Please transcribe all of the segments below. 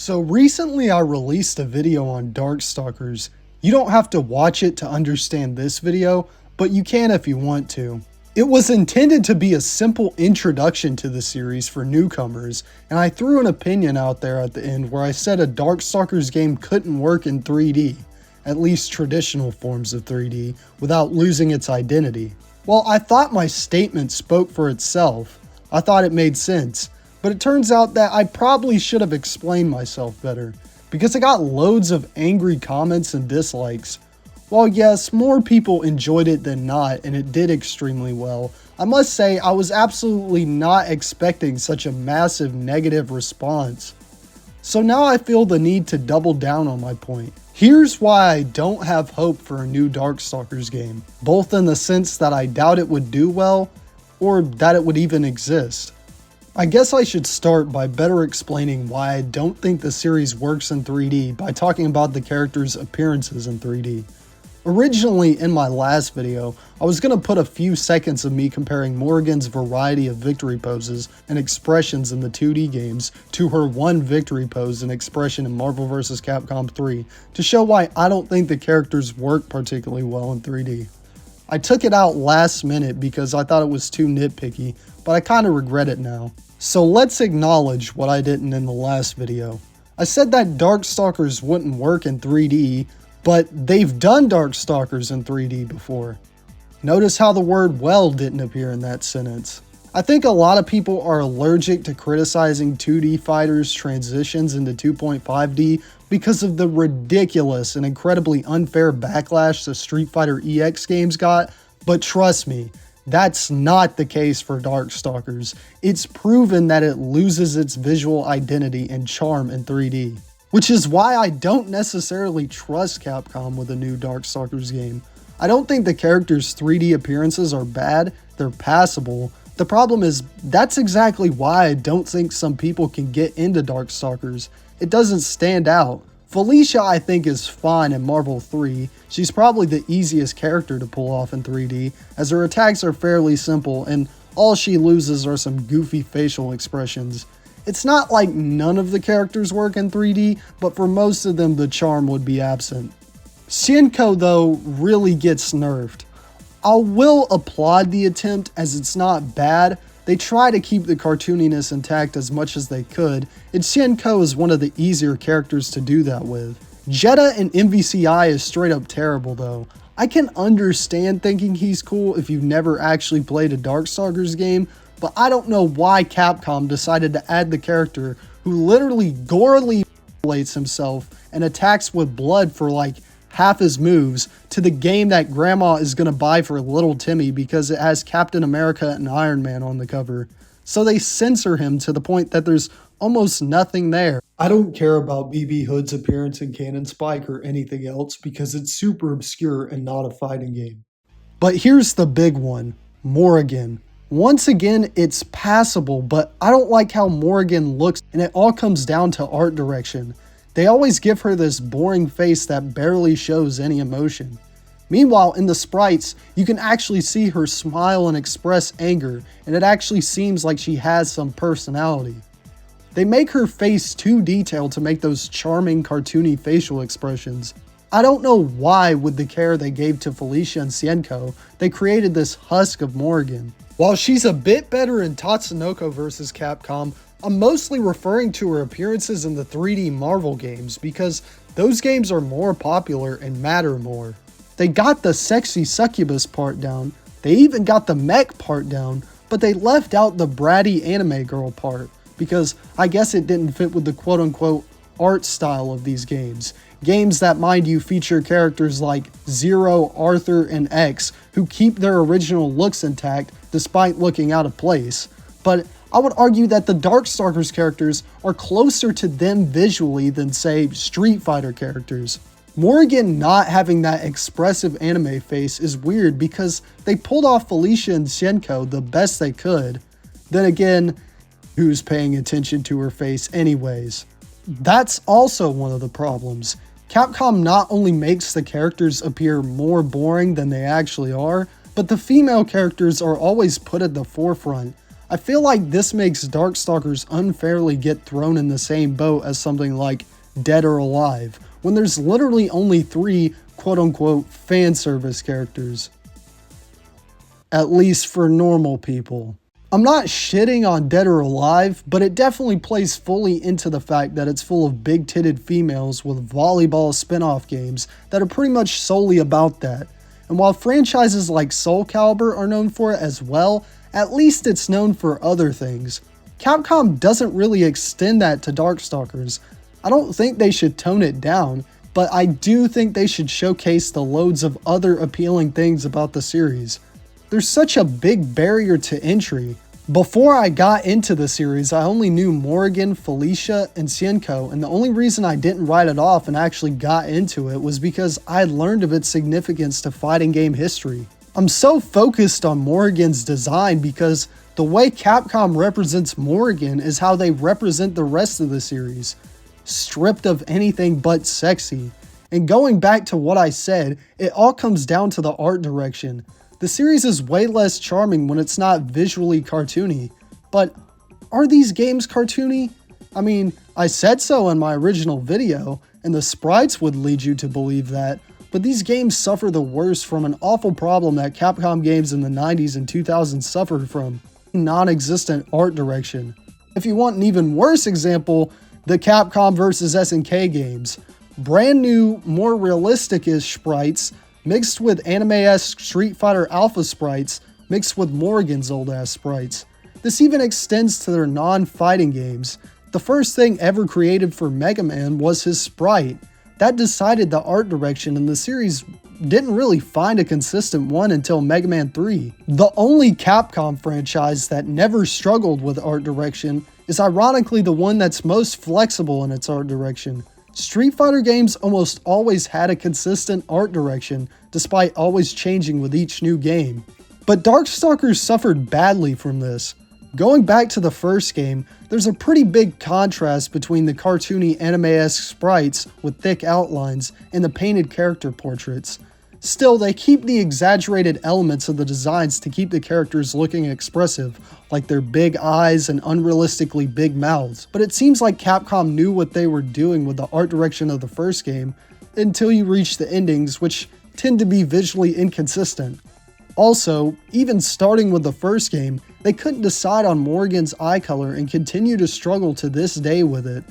So recently I released a video on Darkstalkers. You don't have to watch it to understand this video, but you can if you want to. It was intended to be a simple introduction to the series for newcomers, and I threw an opinion out there at the end where I said a Darkstalkers game couldn't work in 3D, at least traditional forms of 3D, without losing its identity. Well, I thought my statement spoke for itself. I thought it made sense. But it turns out that I probably should have explained myself better, because I got loads of angry comments and dislikes. While yes, more people enjoyed it than not, and it did extremely well, I must say I was absolutely not expecting such a massive negative response. So now I feel the need to double down on my point. Here's why I don't have hope for a new Darkstalkers game, both in the sense that I doubt it would do well, or that it would even exist. I guess I should start by better explaining why I don't think the series works in 3D by talking about the characters' appearances in 3D. Originally, in my last video, I was going to put a few seconds of me comparing Morrigan's variety of victory poses and expressions in the 2D games to her one victory pose and expression in Marvel vs. Capcom 3 to show why I don't think the characters work particularly well in 3D. I took it out last minute because I thought it was too nitpicky, but I kind of regret it now. So let's acknowledge what I didn't in the last video. I said that Darkstalkers wouldn't work in 3D, but they've done Darkstalkers in 3D before. Notice how the word well didn't appear in that sentence. I think a lot of people are allergic to criticizing 2D fighters' transitions into 2.5D because of the ridiculous and incredibly unfair backlash the Street Fighter EX games got, but trust me, that's not the case for Darkstalkers. It's proven that it loses its visual identity and charm in 3D. Which is why I don't necessarily trust Capcom with a new Darkstalkers game. I don't think the characters' 3D appearances are bad, they're passable. The problem is, that's exactly why I don't think some people can get into Darkstalkers. It doesn't stand out. Felicia I think is fine in Marvel 3, she's probably the easiest character to pull off in 3D, as her attacks are fairly simple and all she loses are some goofy facial expressions. It's not like none of the characters work in 3D, but for most of them the charm would be absent. Shinko though really gets nerfed. I will applaud the attempt as it's not bad. They try to keep the cartooniness intact as much as they could, and Shinko is one of the easier characters to do that with. Jetta in MVCI is straight up terrible though. I can understand thinking he's cool if you've never actually played a Darkstalkers game, but I don't know why Capcom decided to add the character who literally gorely mutilates himself and attacks with blood for like half his moves to the game that grandma is going to buy for little Timmy because it has Captain America and Iron Man on the cover. So they censor him to the point that there's almost nothing there. I don't care about BB Hood's appearance in Cannon Spike or anything else because it's super obscure and not a fighting game. But here's the big one, Morrigan. Once again, it's passable, but I don't like how Morrigan looks, and it all comes down to art direction. They always give her this boring face that barely shows any emotion. Meanwhile, in the sprites, you can actually see her smile and express anger, and it actually seems like she has some personality. They make her face too detailed to make those charming cartoony facial expressions. I don't know why, with the care they gave to Felicia and Shinko, they created this husk of Morrigan. While she's a bit better in Tatsunoko vs. Capcom, I'm mostly referring to her appearances in the 3D Marvel games because those games are more popular and matter more. They got the sexy succubus part down, they even got the mech part down, but they left out the bratty anime girl part because I guess it didn't fit with the quote-unquote art style of these games. Games that, mind you, feature characters like Zero, Arthur, and X who keep their original looks intact despite looking out of place. But I would argue that the Darkstalkers characters are closer to them visually than, say, Street Fighter characters. Morrigan not having that expressive anime face is weird because they pulled off Felicia and Shinko the best they could. Then again, who's paying attention to her face anyways? That's also one of the problems. Capcom not only makes the characters appear more boring than they actually are, but the female characters are always put at the forefront. I feel like this makes Darkstalkers unfairly get thrown in the same boat as something like Dead or Alive, when there's literally only 3 quote-unquote fan service characters. At least for normal people. I'm not shitting on Dead or Alive, but it definitely plays fully into the fact that it's full of big-titted females with volleyball spin-off games that are pretty much solely about that. And while franchises like Soul Calibur are known for it as well, at least it's known for other things. Capcom doesn't really extend that to Darkstalkers. I don't think they should tone it down, but I do think they should showcase the loads of other appealing things about the series. There's such a big barrier to entry. Before I got into the series, I only knew Morrigan, Felicia, and Cienko, and the only reason I didn't write it off and actually got into it was because I had learned of its significance to fighting game history. I'm so focused on Morrigan's design because the way Capcom represents Morrigan is how they represent the rest of the series, stripped of anything but sexy. And going back to what I said, it all comes down to the art direction. The series is way less charming when it's not visually cartoony. But are these games cartoony? I mean, I said so in my original video, and the sprites would lead you to believe that, but these games suffer the worst from an awful problem that Capcom games in the 90s and 2000s suffered from: non-existent art direction. If you want an even worse example, the Capcom vs SNK games. Brand new, more realistic-ish sprites, mixed with anime-esque Street Fighter Alpha sprites, mixed with Morrigan's old-ass sprites. This even extends to their non-fighting games. The first thing ever created for Mega Man was his sprite. That decided the art direction, and the series didn't really find a consistent one until Mega Man 3. The only Capcom franchise that never struggled with art direction is ironically the one that's most flexible in its art direction. Street Fighter games almost always had a consistent art direction, despite always changing with each new game. But Darkstalkers suffered badly from this. Going back to the first game, there's a pretty big contrast between the cartoony anime-esque sprites with thick outlines and the painted character portraits. Still, they keep the exaggerated elements of the designs to keep the characters looking expressive, like their big eyes and unrealistically big mouths. But it seems like Capcom knew what they were doing with the art direction of the first game, until you reach the endings, which tend to be visually inconsistent. Also, even starting with the first game, they couldn't decide on Morrigan's eye color and continue to struggle to this day with it.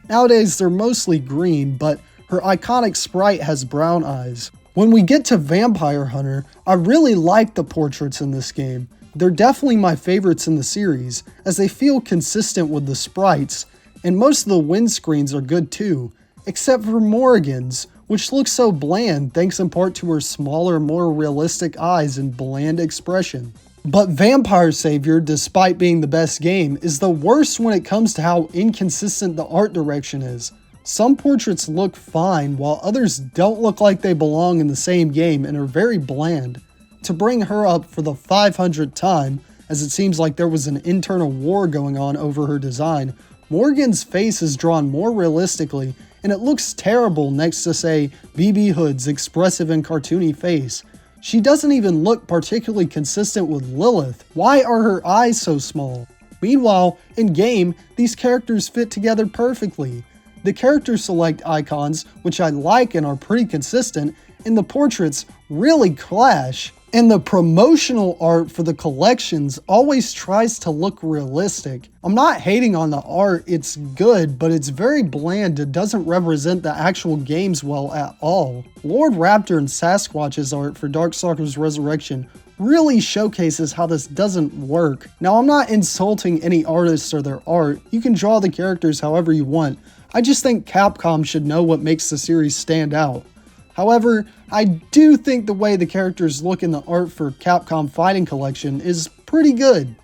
Nowadays they're mostly green, but her iconic sprite has brown eyes. When we get to Vampire Hunter, I really like the portraits in this game. They're definitely my favorites in the series, as they feel consistent with the sprites, and most of the windscreens are good too, except for Morrigan's, which looks so bland thanks in part to her smaller, more realistic eyes and bland expression. But Vampire Savior, despite being the best game, is the worst when it comes to how inconsistent the art direction is. Some portraits look fine, while others don't look like they belong in the same game and are very bland. To bring her up for the 500th time, as it seems like there was an internal war going on over her design, Morrigan's face is drawn more realistically, and it looks terrible next to, say, BB Hood's expressive and cartoony face. She doesn't even look particularly consistent with Lilith. Why are her eyes so small? Meanwhile, in-game, these characters fit together perfectly. The character select icons, which I like and are pretty consistent, and the portraits really clash. And the promotional art for the collections always tries to look realistic. I'm not hating on the art, it's good, but it's very bland. It doesn't represent the actual games well at all. Lord Raptor and Sasquatch's art for Darkstalkers Resurrection really showcases how this doesn't work. Now, I'm not insulting any artists or their art. You can draw the characters however you want. I just think Capcom should know what makes the series stand out. However, I do think the way the characters look in the art for Capcom Fighting Collection is pretty good.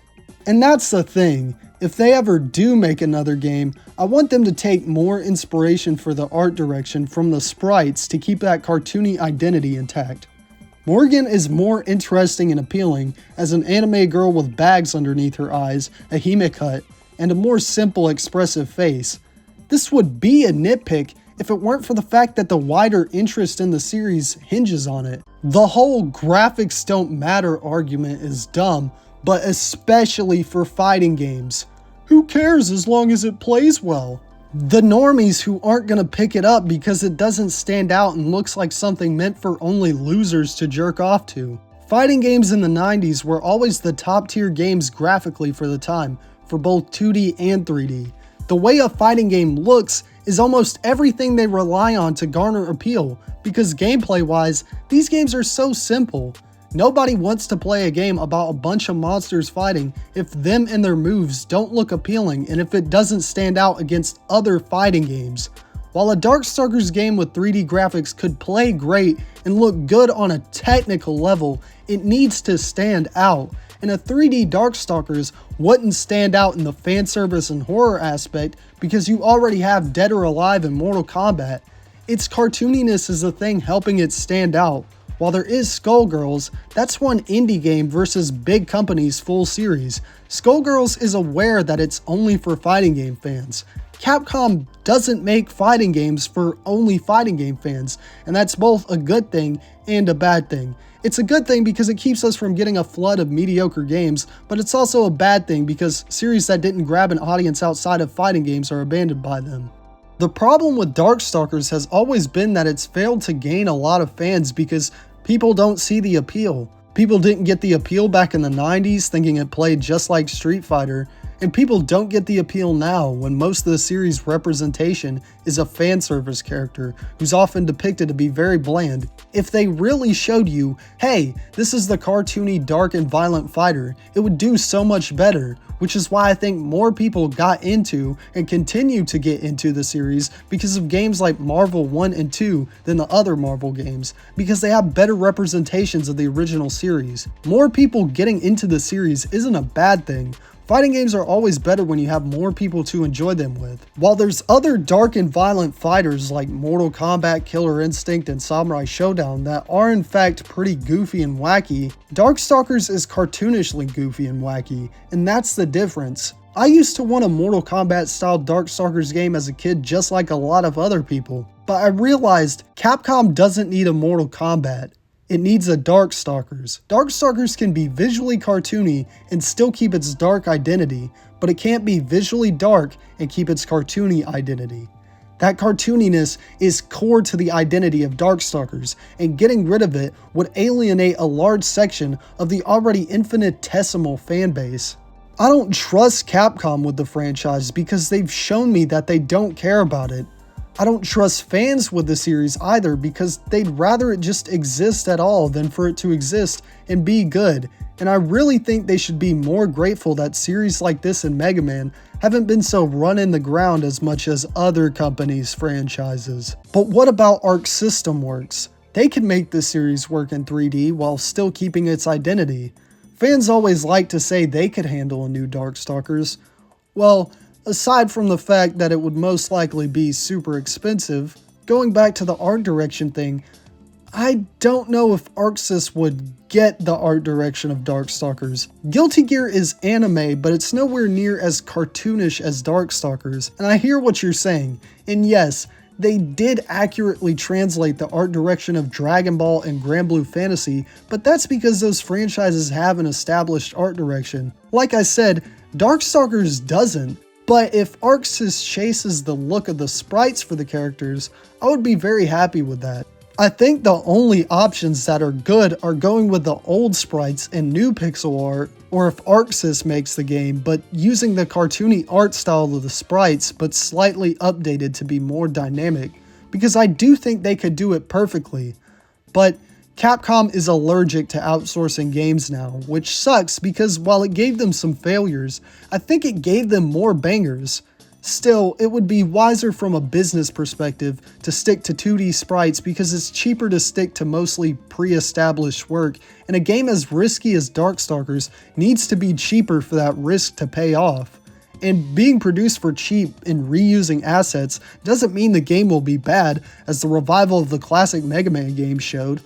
And that's the thing, if they ever do make another game, I want them to take more inspiration for the art direction from the sprites to keep that cartoony identity intact. Morrigan is more interesting and appealing as an anime girl with bags underneath her eyes, a hime cut, and a more simple expressive face. This would be a nitpick if it weren't for the fact that the wider interest in the series hinges on it. The whole graphics don't matter argument is dumb, but especially for fighting games. Who cares as long as it plays well? The normies who aren't going to pick it up because it doesn't stand out and looks like something meant for only losers to jerk off to. Fighting games in the 90s were always the top tier games graphically for the time, for both 2D and 3D. The way a fighting game looks is almost everything they rely on to garner appeal, because gameplay-wise, these games are so simple. Nobody wants to play a game about a bunch of monsters fighting if them and their moves don't look appealing and if it doesn't stand out against other fighting games. While a Darkstalkers game with 3D graphics could play great and look good on a technical level, it needs to stand out. And a 3D Darkstalkers wouldn't stand out in the fan service and horror aspect because you already have Dead or Alive and Mortal Kombat. Its cartooniness is the thing helping it stand out. While there is Skullgirls, that's one indie game versus big companies' full series. Skullgirls is aware that it's only for fighting game fans. Capcom doesn't make fighting games for only fighting game fans, and that's both a good thing and a bad thing. It's a good thing because it keeps us from getting a flood of mediocre games, but it's also a bad thing because series that didn't grab an audience outside of fighting games are abandoned by them. The problem with Darkstalkers has always been that it's failed to gain a lot of fans because people don't see the appeal. People didn't get the appeal back in the 90s thinking it played just like Street Fighter, and people don't get the appeal now when most of the series' representation is a fan service character who's often depicted to be very bland. If they really showed you, hey, this is the cartoony, dark, and violent fighter, it would do so much better, which is why I think more people got into and continue to get into the series because of games like Marvel 1 and 2 than the other Marvel games, because they have better representations of the original series. More people getting into the series isn't a bad thing. Fighting games are always better when you have more people to enjoy them with. While there's other dark and violent fighters like Mortal Kombat, Killer Instinct, and Samurai Showdown that are in fact pretty goofy and wacky, Darkstalkers is cartoonishly goofy and wacky, and that's the difference. I used to want a Mortal Kombat style Darkstalkers game as a kid just like a lot of other people, but I realized Capcom doesn't need a Mortal Kombat. It needs a Darkstalkers. Darkstalkers can be visually cartoony and still keep its dark identity, but it can't be visually dark and keep its cartoony identity. That cartooniness is core to the identity of Darkstalkers, and getting rid of it would alienate a large section of the already infinitesimal fan base. I don't trust Capcom with the franchise because they've shown me that they don't care about it. I don't trust fans with the series either because they'd rather it just exist at all than for it to exist and be good, and I really think they should be more grateful that series like this and Mega Man haven't been so run in the ground as much as other companies' franchises. But what about Arc System Works? They can make this series work in 3D while still keeping its identity. Fans always like to say they could handle a new Darkstalkers. Well, aside from the fact that it would most likely be super expensive, going back to the art direction thing, I don't know if ArcSys would get the art direction of Darkstalkers. Guilty Gear is anime, but it's nowhere near as cartoonish as Darkstalkers, and I hear what you're saying, and yes, they did accurately translate the art direction of Dragon Ball and Grand Blue Fantasy, but that's because those franchises have an established art direction. Like I said, Darkstalkers doesn't. But if ArcSys chases the look of the sprites for the characters, I would be very happy with that. I think the only options that are good are going with the old sprites and new pixel art, or if ArcSys makes the game, but using the cartoony art style of the sprites, but slightly updated to be more dynamic, because I do think they could do it perfectly. But Capcom is allergic to outsourcing games now, which sucks because while it gave them some failures, I think it gave them more bangers. Still, it would be wiser from a business perspective to stick to 2D sprites because it's cheaper to stick to mostly pre-established work, and a game as risky as Darkstalkers needs to be cheaper for that risk to pay off. And being produced for cheap and reusing assets doesn't mean the game will be bad, as the revival of the classic Mega Man game showed.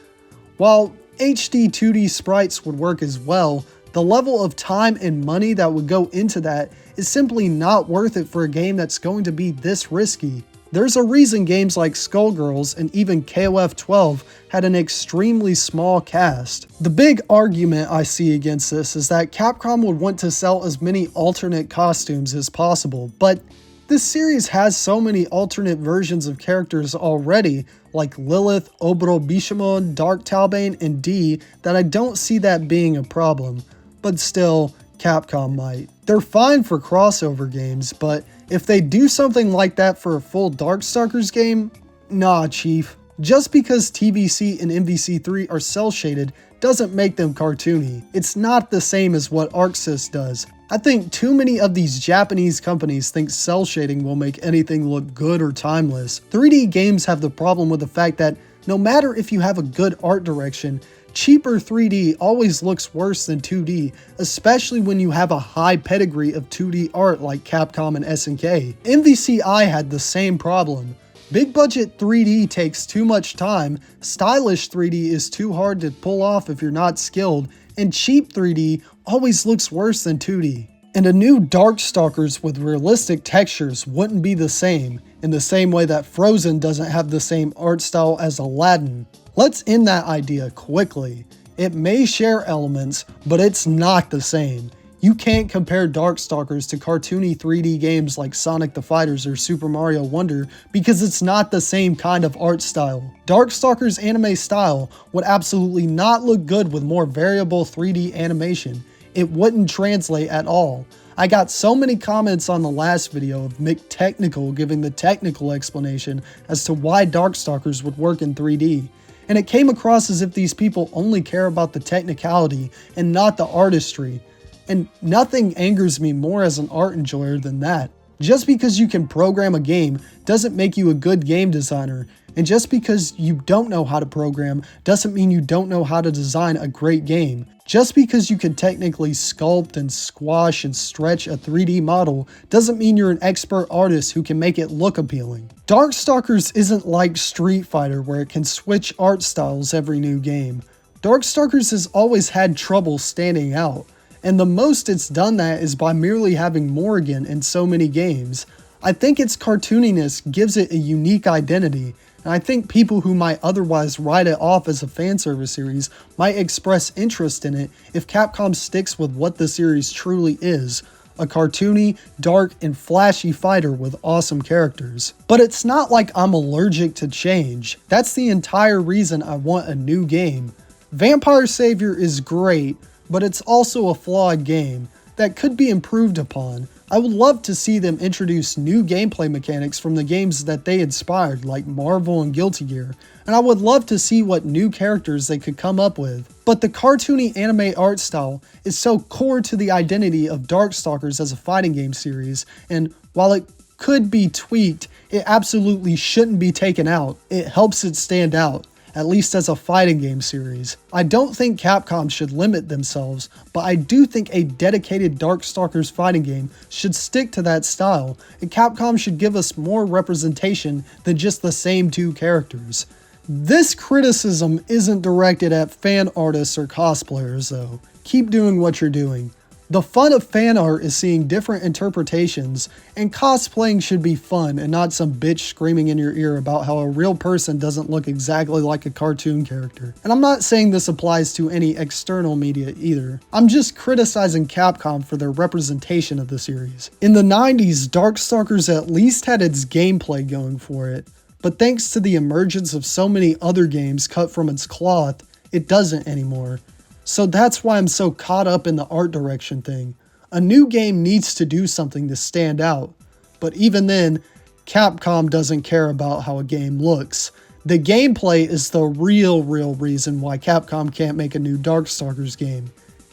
While HD 2D sprites would work as well, the level of time and money that would go into that is simply not worth it for a game that's going to be this risky. The There's a reason games like Skullgirls and even KOF 12 had an extremely small cast. The big argument I see against this is that Capcom would want to sell as many alternate costumes as possible, but this series has so many alternate versions of characters already, like Lilith, Obro Bishamon, Dark Talbane, and D, that I don't see that being a problem. But still, Capcom might. They're fine for crossover games, but if they do something like that for a full Darkstalkers game, nah, chief. Just because TVC and MVC3 are cel-shaded doesn't make them cartoony. It's not the same as what ArcSys does. I think too many of these Japanese companies think cel shading will make anything look good or timeless. 3D games have the problem with the fact that no matter if you have a good art direction, cheaper 3D always looks worse than 2D, especially when you have a high pedigree of 2D art like Capcom and SNK. MVCI had the same problem. Big budget 3D takes too much time, stylish 3D is too hard to pull off if you're not skilled, and cheap 3D always looks worse than 2D. And a new Darkstalkers with realistic textures wouldn't be the same, in the same way that Frozen doesn't have the same art style as Aladdin. Let's end that idea quickly. It may share elements, but it's not the same. You can't compare Darkstalkers to cartoony 3D games like Sonic the Fighters or Super Mario Wonder because it's not the same kind of art style. Darkstalkers' anime style would absolutely not look good with more variable 3D animation. It wouldn't translate at all. I got so many comments on the last video of McTechnical giving the technical explanation as to why Darkstalkers would work in 3D. And it came across as if these people only care about the technicality and not the artistry. And nothing angers me more as an art enjoyer than that. Just because you can program a game doesn't make you a good game designer. And just because you don't know how to program doesn't mean you don't know how to design a great game. Just because you can technically sculpt and squash and stretch a 3D model doesn't mean you're an expert artist who can make it look appealing. Darkstalkers isn't like Street Fighter where it can switch art styles every new game. Darkstalkers has always had trouble standing out. And the most it's done that is by merely having Morrigan in so many games. I think its cartooniness gives it a unique identity, and I think people who might otherwise write it off as a fanservice series might express interest in it if Capcom sticks with what the series truly is, a cartoony, dark, and flashy fighter with awesome characters. But it's not like I'm allergic to change. That's the entire reason I want a new game. Vampire Savior is great, but it's also a flawed game that could be improved upon. I would love to see them introduce new gameplay mechanics from the games that they inspired, like Marvel and Guilty Gear, and I would love to see what new characters they could come up with. But the cartoony anime art style is so core to the identity of Darkstalkers as a fighting game series, and while it could be tweaked, it absolutely shouldn't be taken out. It helps it stand out, at least as a fighting game series. I don't think Capcom should limit themselves, but I do think a dedicated Darkstalkers fighting game should stick to that style, and Capcom should give us more representation than just the same two characters. This criticism isn't directed at fan artists or cosplayers though. Keep doing what you're doing. The fun of fan art is seeing different interpretations, and cosplaying should be fun and not some bitch screaming in your ear about how a real person doesn't look exactly like a cartoon character. And I'm not saying this applies to any external media either. I'm just criticizing Capcom for their representation of the series. In the 90s, Darkstalkers at least had its gameplay going for it, but thanks to the emergence of so many other games cut from its cloth, it doesn't anymore. So that's why I'm so caught up in the art direction thing. A new game needs to do something to stand out, but even then, Capcom doesn't care about how a game looks. The gameplay is the real reason why Capcom can't make a new Darkstalkers game.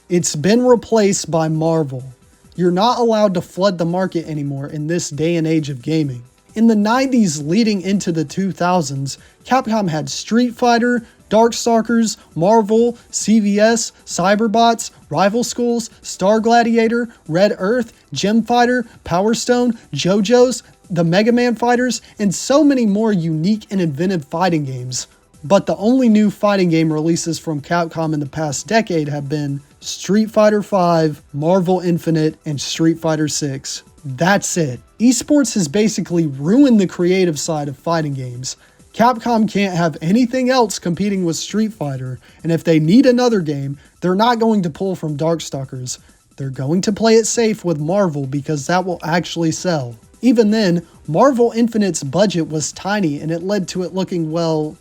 It's been replaced by Marvel. You're not allowed to flood the market anymore in this day and age of gaming. In the 90s leading into the 2000s, Capcom had Street Fighter, Darkstalkers, Marvel, CVS, Cyberbots, Rival Schools, Star Gladiator, Red Earth, Gem Fighter, Power Stone, JoJo's, the Mega Man fighters, and so many more unique and inventive fighting games. But the only new fighting game releases from Capcom in the past decade have been Street Fighter V, Marvel Infinite, and Street Fighter VI. That's it. Esports has basically ruined the creative side of fighting games. Capcom can't have anything else competing with Street Fighter, and if they need another game, they're not going to pull from Darkstalkers. They're going to play it safe with Marvel because that will actually sell. Even then, Marvel Infinite's budget was tiny and it led to it looking, well,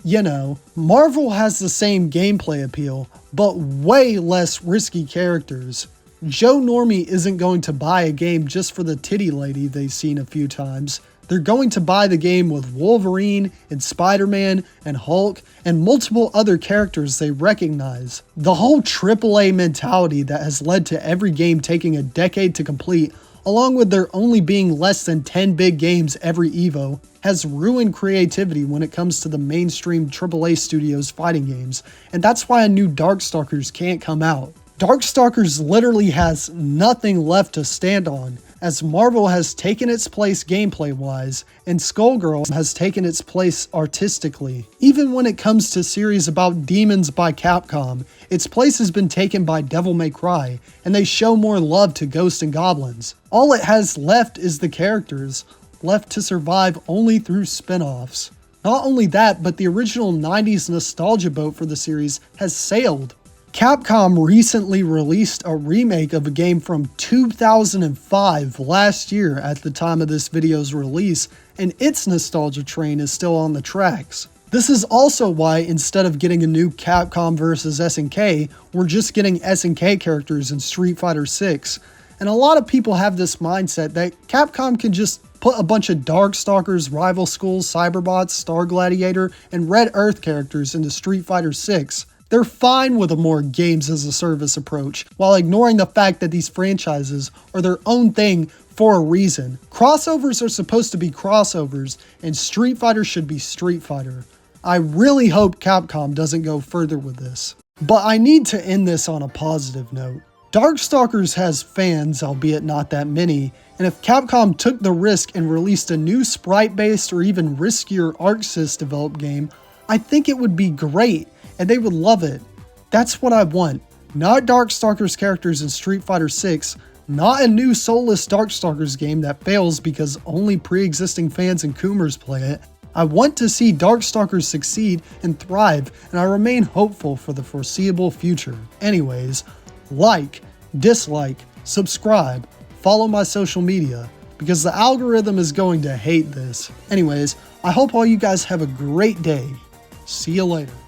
you know. Marvel has the same gameplay appeal, but way less risky characters. Joe Normie isn't going to buy a game just for the titty lady they've seen a few times. They're going to buy the game with Wolverine and Spider-Man and Hulk and multiple other characters they recognize. The whole AAA mentality that has led to every game taking a decade to complete, along with there only being less than 10 big games every EVO, has ruined creativity when it comes to the mainstream AAA studios fighting games, and that's why a new Darkstalkers can't come out. Darkstalkers literally has nothing left to stand on, as Marvel has taken its place gameplay-wise, and Skullgirl has taken its place artistically. Even when it comes to series about demons by Capcom, its place has been taken by Devil May Cry, and they show more love to Ghosts and Goblins. All it has left is the characters, left to survive only through spin-offs. Not only that, but the original 90s nostalgia boat for the series has sailed. Capcom recently released a remake of a game from 2005 last year at the time of this video's release, and its nostalgia train is still on the tracks. This is also why instead of getting a new Capcom vs SNK, we're just getting SNK characters in Street Fighter 6. And a lot of people have this mindset that Capcom can just put a bunch of Darkstalkers, Rival Schools, Cyberbots, Star Gladiator, and Red Earth characters into Street Fighter 6. They're fine with a more games-as-a-service approach, while ignoring the fact that these franchises are their own thing for a reason. Crossovers are supposed to be crossovers, and Street Fighter should be Street Fighter. I really hope Capcom doesn't go further with this. But I need to end this on a positive note. Darkstalkers has fans, albeit not that many, and if Capcom took the risk and released a new sprite-based or even riskier ArcSys developed game, I think it would be great, and they would love it. That's what I want. Not Darkstalkers characters in Street Fighter 6, not a new soulless Darkstalkers game that fails because only pre-existing fans and Coomers play it. I want to see Darkstalkers succeed and thrive, and I remain hopeful for the foreseeable future. Anyways, like, dislike, subscribe, follow my social media, because the algorithm is going to hate this. Anyways, I hope all you guys have a great day. See you later.